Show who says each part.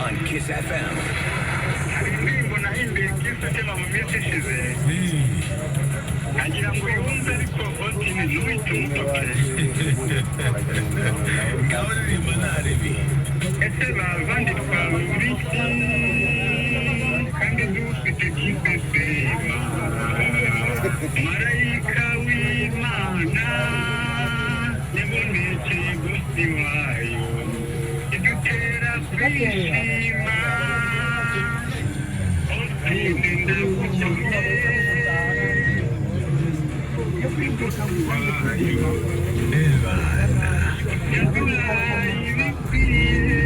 Speaker 1: on Kiss FM.
Speaker 2: mbona imbere kisema mu minsi ishize agira ngo yumve ariko otini n'uwite umutoke
Speaker 1: ngaho uririmba narebi
Speaker 2: ese bavandi twabubiki kandi dufite kisesema marayika w'imana yabonekeye gusi wayo idutera kwishima otini ndagutumye
Speaker 1: Nirvana.
Speaker 2: yaduhaye ibikwiye